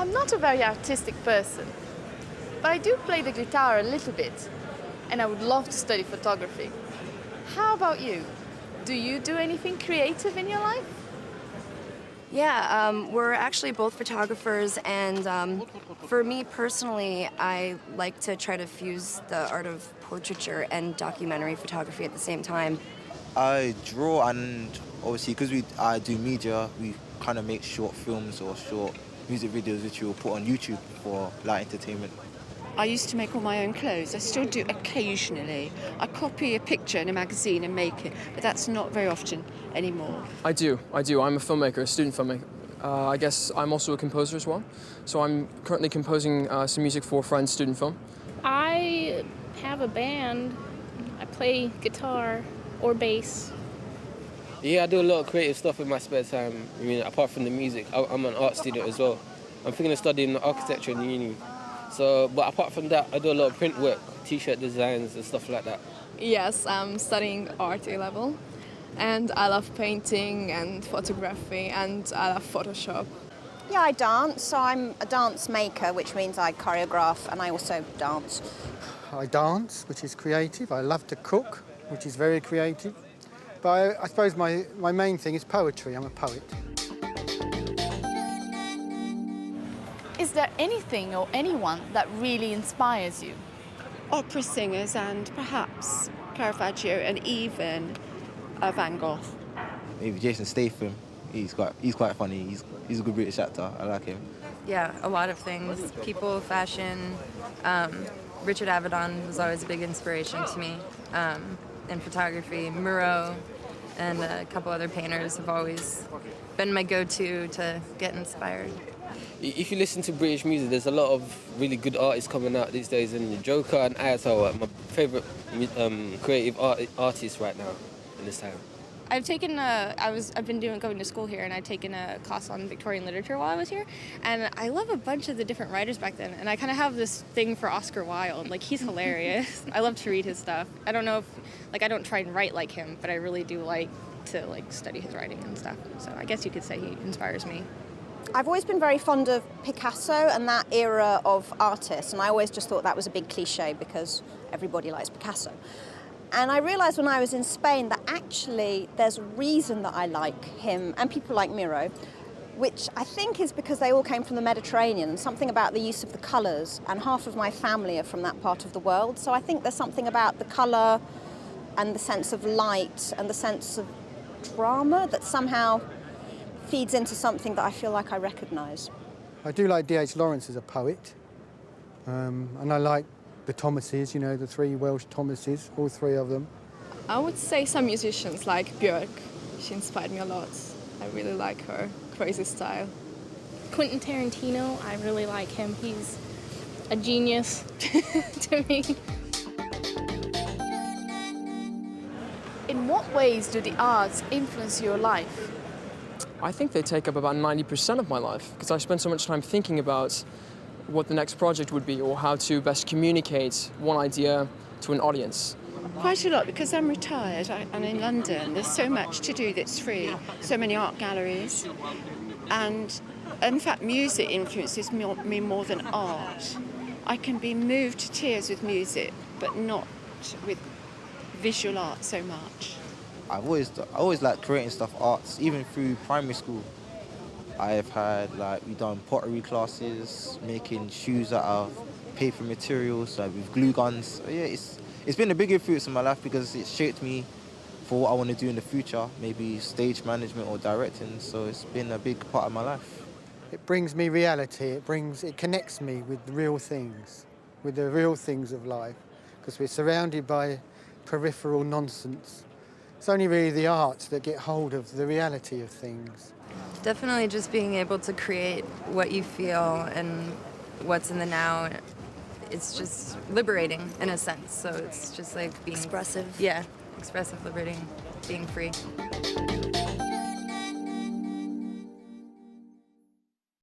I'm not a very artistic person, but I do play the guitar a little bit, and I would love to study photography. How about you? Do you do anything creative in your life? Yeah, we're actually both photographers, and for me personally, I like to try to fuse the art of portraiture and documentary photography at the same time. I draw, and obviously because I do media, we kind of make short films or short music videos which we'll put on YouTube for light entertainment. I used to make all my own clothes. I still do occasionally. I copy a picture in a magazine and make it, but that's not very often anymore. I do. I'm a filmmaker, a student filmmaker. I guess I'm also a composer as well. So I'm currently composing some music for Friends Student Film. I have a band. I play guitar or bass. Yeah, I do a lot of creative stuff in my spare time. I mean, apart from the music, I'm an art student as well. I'm thinking of studying architecture in uni. So, but apart from that, I do a lot of print work, t-shirt designs and stuff like that. Yes, I'm studying art A-level, and I love painting and photography, and I love Photoshop. Yeah, I dance, so I'm a dance maker, which means I choreograph and I also dance. I dance, which is creative. I love to cook, which is very creative. But I suppose my main thing is poetry. I'm a poet. Is there anything or anyone that really inspires you? Opera singers and perhaps Caravaggio and even Van Gogh. Maybe Jason Statham. He's quite funny. He's a good British actor. I like him. Yeah, a lot of things. People, fashion. Richard Avedon was always a big inspiration to me. And photography, Murrow, and a couple other painters have always been my go-to to get inspired. If you listen to British music, there's a lot of really good artists coming out these days, and Joker and Ayatollah are my favourite creative artists right now in this time. I've taken I've been going to school here, and I've taken a class on Victorian literature while I was here, and I love a bunch of the different writers back then, and I kind of have this thing for Oscar Wilde. Like, he's hilarious. I love to read his stuff. I don't know if, I don't try and write like him, but I really do like to study his writing and stuff. So I guess you could say he inspires me. I've always been very fond of Picasso and that era of artists, and I always just thought that was a big cliche because everybody likes Picasso. And I realised when I was in Spain that actually there's a reason that I like him and people like Miro, which I think is because they all came from the Mediterranean, and something about the use of the colours, and half of my family are from that part of the world. So I think there's something about the colour and the sense of light and the sense of drama that somehow feeds into something that I feel like I recognise. I do like D.H. Lawrence as a poet, and I like the Thomases, the three Welsh Thomases, all three of them. I would say some musicians like Björk. She inspired me a lot. I really like her crazy style. Quentin Tarantino, I really like him. He's a genius to me. In what ways do the arts influence your life? I think they take up about 90% of my life, because I spend so much time thinking about what the next project would be or how to best communicate one idea to an audience. Quite a lot, because I'm retired and in London. There's so much to do that's free, so many art galleries. And in fact, music influences me more than art. I can be moved to tears with music, but not with visual art so much. I always liked creating stuff, arts, even through primary school. I've had, we've done pottery classes, making shoes out of paper materials, with glue guns. So yeah, it's been a big influence in my life because it shaped me for what I want to do in the future, maybe stage management or directing. So it's been a big part of my life. It brings me reality. It connects me with the real things of life, because we're surrounded by peripheral nonsense. It's only really the arts that get hold of the reality of things. Definitely just being able to create what you feel and what's in the now. It's just liberating in a sense. So it's just like being expressive. Yeah, expressive, liberating, being free.